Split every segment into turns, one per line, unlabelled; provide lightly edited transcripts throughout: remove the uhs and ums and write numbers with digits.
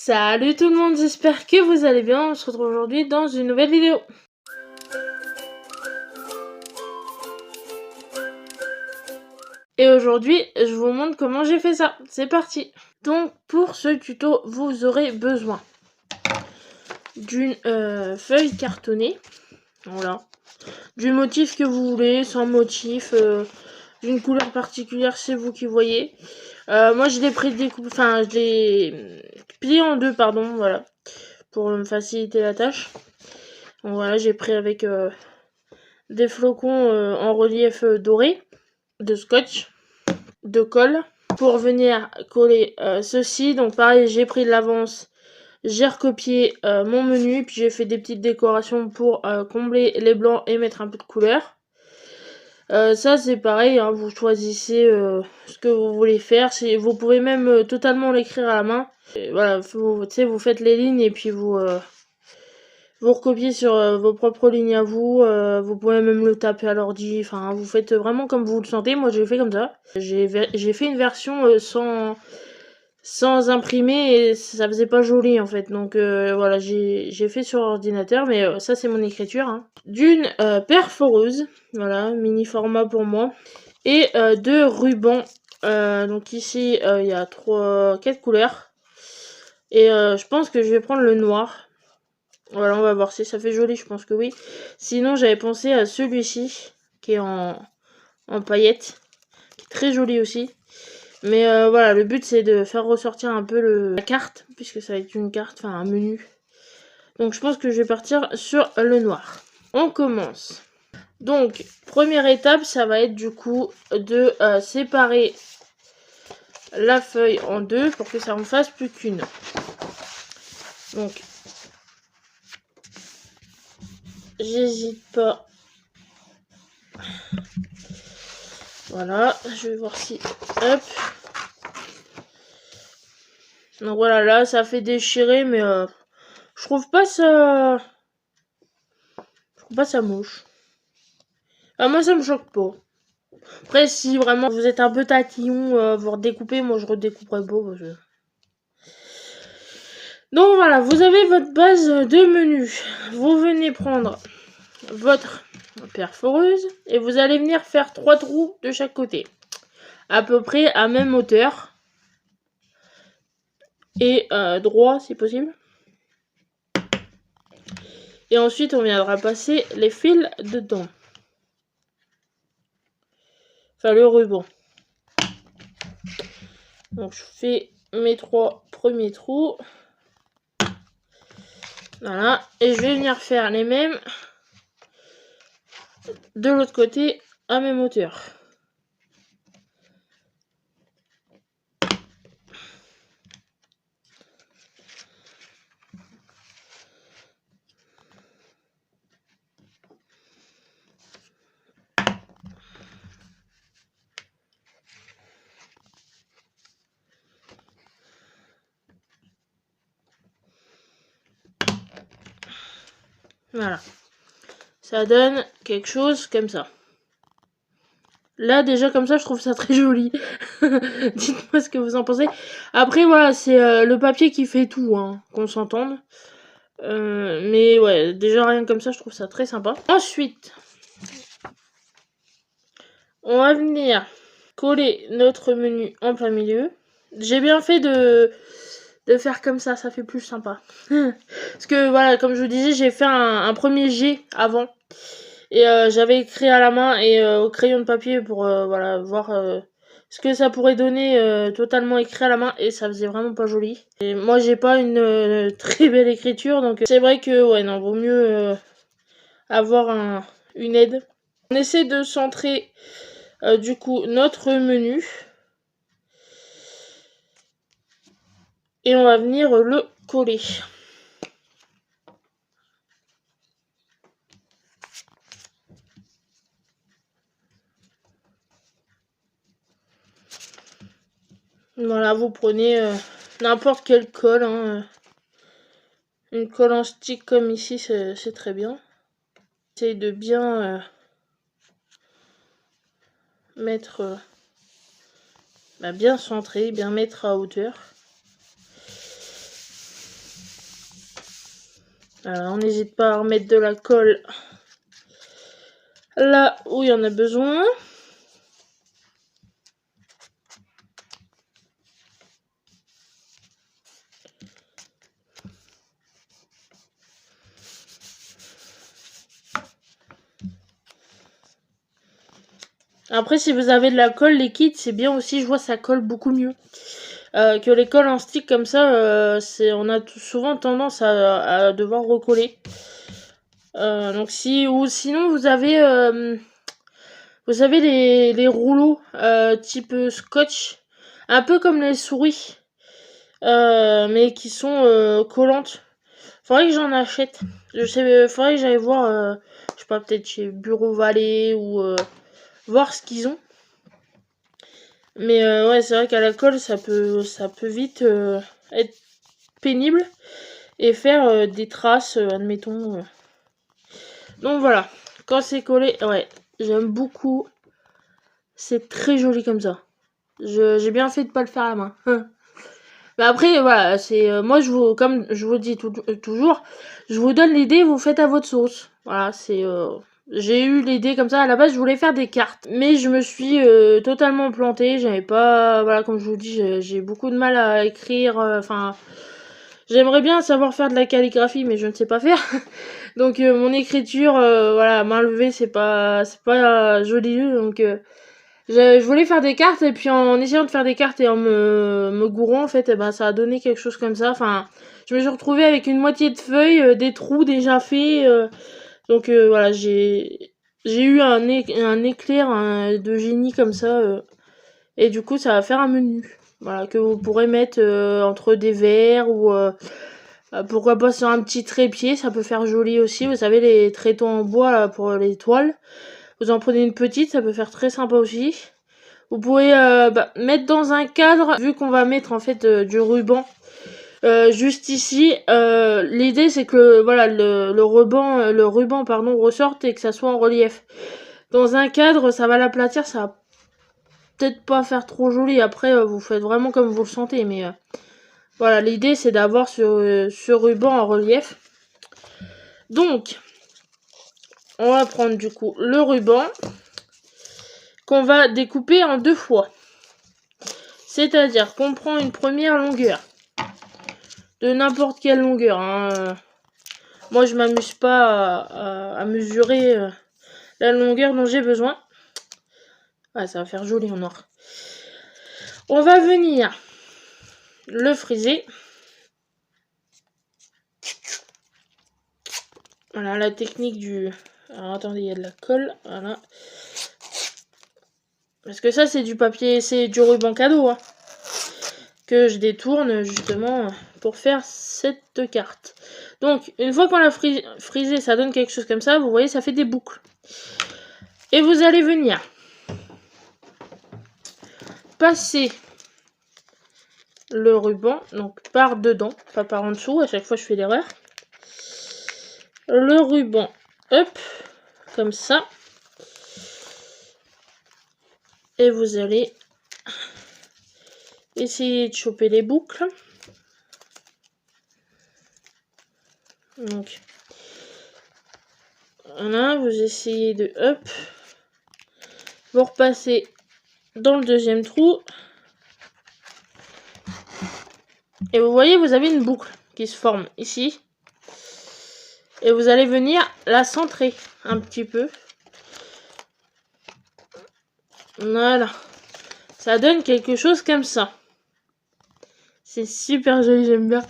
Salut tout le monde, j'espère que vous allez bien. On se retrouve aujourd'hui dans une nouvelle vidéo. Et aujourd'hui, je vous montre comment j'ai fait ça. C'est parti. Donc pour ce tuto, vous aurez besoin d'une feuille cartonnée. Voilà. Du motif que vous voulez, sans motif, d'une couleur particulière, c'est vous qui voyez. Moi je l'ai je l'ai plié en deux, pardon, voilà. Pour me faciliter la tâche. Donc voilà, j'ai pris avec des flocons en relief doré, de scotch, de colle, pour venir coller ceci. Donc pareil, j'ai pris de l'avance, j'ai recopié mon menu, puis j'ai fait des petites décorations pour combler les blancs et mettre un peu de couleur. Ça c'est pareil, hein, vous choisissez ce que vous voulez faire. Vous pouvez même totalement l'écrire à la main. Et voilà, vous faites les lignes et puis vous recopiez sur vos propres lignes à vous. Vous pouvez même le taper à l'ordi. Enfin, vous faites vraiment comme vous le sentez. Moi, j'ai fait comme ça. J'ai fait une version sans imprimer et ça faisait pas joli en fait. Donc voilà, j'ai fait sur ordinateur, mais ça c'est mon écriture. Hein. D'une perforeuse, voilà, mini format pour moi, et de rubans. Donc ici, il y a 4 couleurs. Et je pense que je vais prendre le noir. Voilà, on va voir si ça fait joli, je pense que oui. Sinon, j'avais pensé à celui-ci, qui est en paillettes, qui est très joli aussi. Mais voilà, le but c'est de faire ressortir un peu la carte, puisque ça va être une carte, enfin un menu. Donc je pense que je vais partir sur le noir. On commence. Donc, première étape, ça va être du coup de séparer la feuille en deux pour que ça en fasse plus qu'une. Donc, j'hésite pas. Voilà, je vais voir si... Hop. Donc voilà, là, ça fait déchirer, mais je trouve pas ça... Je trouve pas ça moche. Ah, moi, ça me choque pas. Après, si vraiment vous êtes un peu tatillon, vous redécoupez, moi, je redécouperai pas. Parce que... Donc voilà, vous avez votre base de menu. Vous venez prendre votre perforeuse et vous allez venir faire 3 trous de chaque côté. À peu près à même hauteur. Et droit, si possible. Et ensuite, on viendra passer les fils dedans. Enfin, le ruban. Donc, je fais mes 3 premiers trous. Voilà. Et je vais venir faire les mêmes de l'autre côté à même hauteur. Voilà. Ça donne quelque chose comme ça. Là, déjà, comme ça, je trouve ça très joli. Dites-moi ce que vous en pensez. Après, voilà, c'est le papier qui fait tout, hein, qu'on s'entende. Mais ouais, déjà, rien comme ça, je trouve ça très sympa. Ensuite, on va venir coller notre menu en plein milieu. J'ai bien fait de faire comme ça fait plus sympa. Parce que, voilà, comme je vous disais, j'ai fait un premier jet avant. Et j'avais écrit à la main et au crayon de papier pour voilà, voir ce que ça pourrait donner totalement écrit à la main, et ça faisait vraiment pas joli. Et moi j'ai pas une très belle écriture, donc c'est vrai que ouais, non, vaut mieux avoir une aide. On essaie de centrer du coup notre menu et on va venir le coller. Voilà, vous prenez n'importe quelle colle, hein. Une colle en stick comme ici, c'est très bien. J'essaye de bien mettre, bien centré, bien mettre à hauteur. On n'hésite pas à remettre de la colle là où il y en a besoin. Après, si vous avez de la colle liquide, c'est bien aussi, je vois ça colle beaucoup mieux. Que les colles en stick comme ça, on a souvent tendance à devoir recoller. Donc ou sinon vous avez les rouleaux type scotch, un peu comme les souris, mais qui sont collantes. Faudrait que j'en achète. Faudrait que j'aille voir, je sais pas, peut-être chez Bureau Vallée ou voir ce qu'ils ont. Mais ouais, c'est vrai qu'à la colle, ça peut vite être pénible et faire des traces, admettons. Donc voilà, quand c'est collé, ouais, j'aime beaucoup. C'est très joli comme ça. J'ai bien fait de pas le faire à la main. Mais après, voilà, c'est moi, comme je vous dis toujours, je vous donne l'idée, vous faites à votre sauce. Voilà, j'ai eu l'idée comme ça. À la base, je voulais faire des cartes, mais je me suis totalement plantée. J'avais pas, voilà, comme je vous dis, j'ai beaucoup de mal à écrire. Enfin, j'aimerais bien savoir faire de la calligraphie, mais je ne sais pas faire. Donc mon écriture, voilà, main levée, c'est pas joli. Donc je voulais faire des cartes, et puis en essayant de faire des cartes et en me gourant, en fait, ça a donné quelque chose comme ça. Enfin, je me suis retrouvée avec une moitié de feuilles, des trous déjà faits. Donc voilà, j'ai eu un éclair de génie comme ça. Et du coup, ça va faire un menu. Voilà, que vous pourrez mettre entre des verres ou pourquoi pas sur un petit trépied, ça peut faire joli aussi. Vous savez, les tréteaux en bois là, pour les toiles. Vous en prenez une petite, ça peut faire très sympa aussi. Vous pouvez mettre dans un cadre, vu qu'on va mettre en fait du ruban juste ici. L'idée c'est que voilà le ruban pardon ressorte et que ça soit en relief. Dans un cadre, ça va l'aplatir, ça va peut-être pas faire trop joli. Après, vous faites vraiment comme vous le sentez, mais voilà, l'idée c'est d'avoir ce ruban en relief. Donc, on va prendre du coup le ruban qu'on va découper en 2 fois. C'est-à-dire qu'on prend une première longueur de n'importe quelle longueur. Hein. Moi, je m'amuse pas à mesurer la longueur dont j'ai besoin. Ah, ça va faire joli en or. On va venir le friser. Voilà la technique du... Alors attendez, il y a de la colle. Voilà. Parce que ça, c'est du papier, c'est du ruban cadeau. Hein, que je détourne justement pour faire cette carte. Donc, une fois qu'on l'a frisé, ça donne quelque chose comme ça. Vous voyez, ça fait des boucles. Et vous allez venir passer le ruban, donc par dedans, pas par en dessous. À chaque fois, je fais l'erreur. Le ruban, hop, comme ça. Et vous allez essayer de choper les boucles. Donc, voilà, vous essayez de, hop, vous repassez dans le deuxième trou. Et vous voyez, vous avez une boucle qui se forme ici. Et vous allez venir la centrer un petit peu. Voilà. Ça donne quelque chose comme ça. C'est super joli, j'aime bien.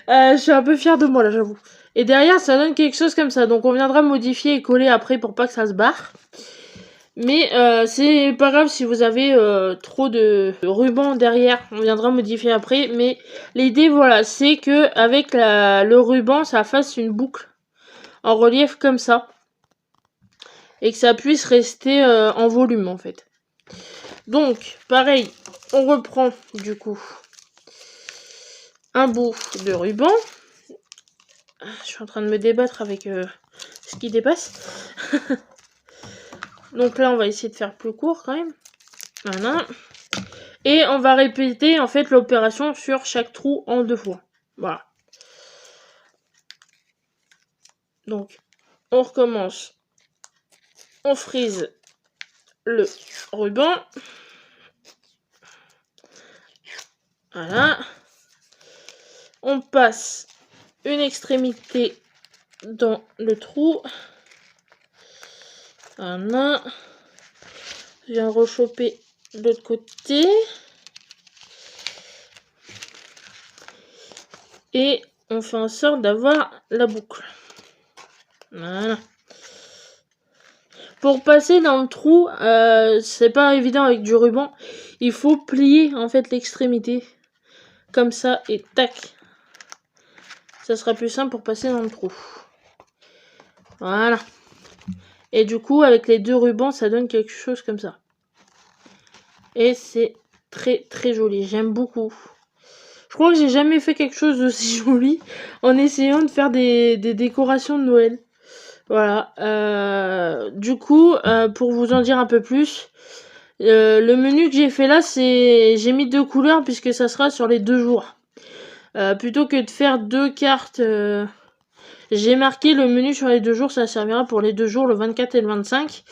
Je suis un peu fière de moi là, j'avoue. Et derrière, ça donne quelque chose comme ça. Donc on viendra modifier et coller après pour pas que ça se barre. Mais c'est pas grave si vous avez trop de ruban derrière. On viendra modifier après. Mais l'idée, voilà, c'est que avec le ruban, ça fasse une boucle en relief comme ça. Et que ça puisse rester en volume en fait. Donc, pareil, on reprend du coup un bout de ruban. Je suis en train de me débattre avec ce qui dépasse. Donc là, on va essayer de faire plus court quand même. Voilà. Et on va répéter en fait l'opération sur chaque trou en 2 fois. Voilà. Donc, on recommence. On frise le ruban. Voilà. On passe une extrémité dans le trou. Voilà. Je viens rechoper de l'autre côté. Et on fait en sorte d'avoir la boucle. Voilà. Pour passer dans le trou, c'est pas évident avec du ruban. Il faut plier en fait l'extrémité. Comme ça et tac. Ça sera plus simple pour passer dans le trou. Voilà. Et du coup, avec les deux rubans, ça donne quelque chose comme ça. Et c'est très très joli. J'aime beaucoup. Je crois que j'ai jamais fait quelque chose d'aussi joli en essayant de faire des décorations de Noël. Voilà. Du coup, pour vous en dire un peu plus, le menu que j'ai fait là, j'ai mis 2 couleurs puisque ça sera sur les 2 jours. Plutôt que de faire 2 cartes, j'ai marqué le menu sur les 2 jours, ça servira pour les 2 jours, le 24 et le 25.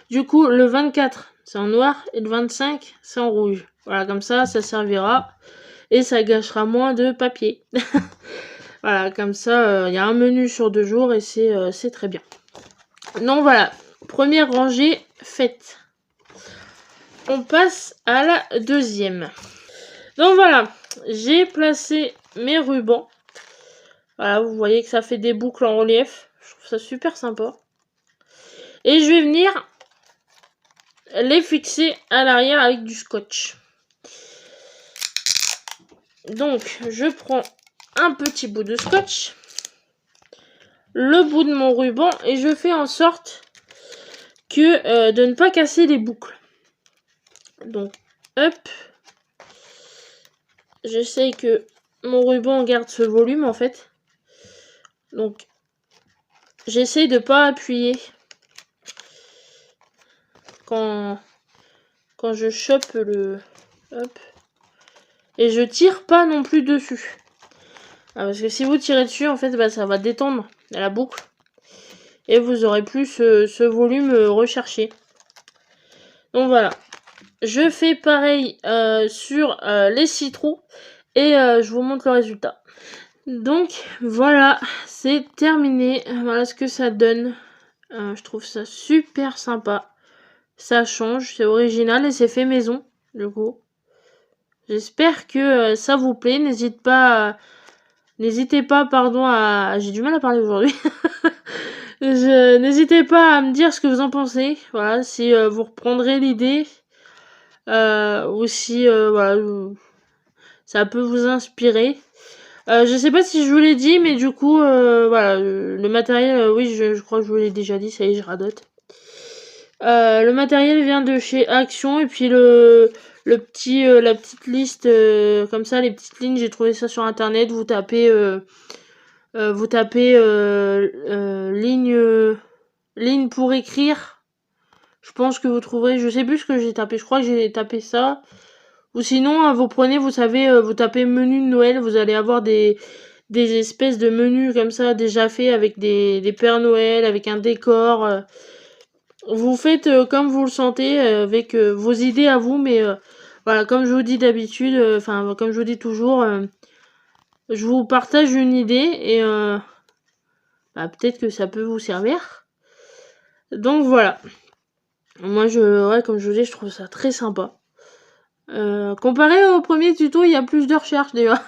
Du coup, le 24, c'est en noir et le 25, c'est en rouge. Voilà, comme ça servira et ça gâchera moins de papier. Voilà, comme ça, il y a un menu sur 2 jours et c'est très bien. Donc voilà, première rangée faite. On passe à la deuxième. Donc voilà, j'ai placé mes rubans. Voilà, vous voyez que ça fait des boucles en relief. Je trouve ça super sympa. Et je vais venir les fixer à l'arrière avec du scotch. Donc, je prends un petit bout de scotch, le bout de mon ruban, et je fais en sorte que de ne pas casser les boucles. Donc, hop. J'essaye que mon ruban garde ce volume, en fait. Donc, j'essaye de pas appuyer quand je chope le... Hop. Et je tire pas non plus dessus. Parce que si vous tirez dessus, en fait, bah, ça va détendre la boucle. Et vous aurez plus ce volume recherché. Donc voilà. Je fais pareil sur les 6 trous. Et je vous montre le résultat. Donc voilà, c'est terminé. Voilà ce que ça donne. Je trouve ça super sympa. Ça change, c'est original et c'est fait maison, du coup. J'espère que ça vous plaît. N'hésitez pas, pardon, à... J'ai du mal à parler aujourd'hui. N'hésitez pas à me dire ce que vous en pensez. Voilà, si vous reprendrez l'idée. Ou si, voilà, ça peut vous inspirer. Je sais pas si je vous l'ai dit, mais du coup, voilà, le matériel, oui, je crois que je vous l'ai déjà dit, ça y est, je radote. Le matériel vient de chez Action, et puis la petite liste, comme ça, les petites lignes, j'ai trouvé ça sur internet, vous tapez ligne pour écrire, je pense que vous trouverez, je sais plus ce que j'ai tapé, je crois que j'ai tapé ça, ou sinon, vous prenez, vous savez, vous tapez menu de Noël, vous allez avoir des espèces de menus comme ça, déjà faits, avec des Pères Noël, avec un décor, vous faites comme vous le sentez, avec vos idées à vous, mais voilà, comme je vous dis d'habitude, enfin, comme je vous dis toujours, je vous partage une idée et bah, peut-être que ça peut vous servir. Donc voilà. Moi, ouais, comme je vous dis, je trouve ça très sympa. Comparé au premier tuto, il y a plus de recherche déjà.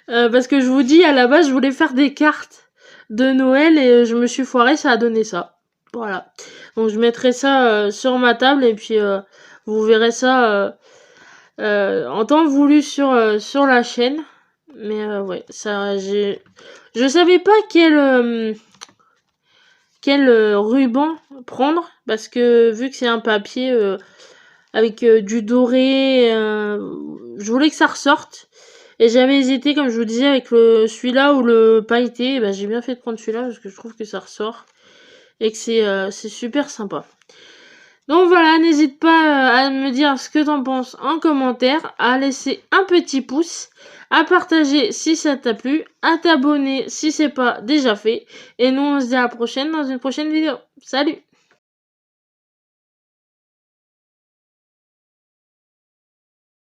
Parce que je vous dis, à la base, je voulais faire des cartes de Noël et je me suis foirée, ça a donné ça. Voilà. Donc je mettrai ça sur ma table et puis vous verrez ça en temps voulu sur la chaîne. Mais ouais, ça je savais pas quel ruban prendre parce que vu que c'est un papier avec du doré, je voulais que ça ressorte. Et j'avais hésité, comme je vous disais, avec celui-là ou le pailleté. Bah, j'ai bien fait de prendre celui-là parce que je trouve que ça ressort. Et que c'est super sympa. Donc voilà, n'hésite pas à me dire ce que t'en penses en commentaire, à laisser un petit pouce, à partager si ça t'a plu, à t'abonner si c'est pas déjà fait. Et nous, on se dit à la prochaine dans une prochaine vidéo. Salut!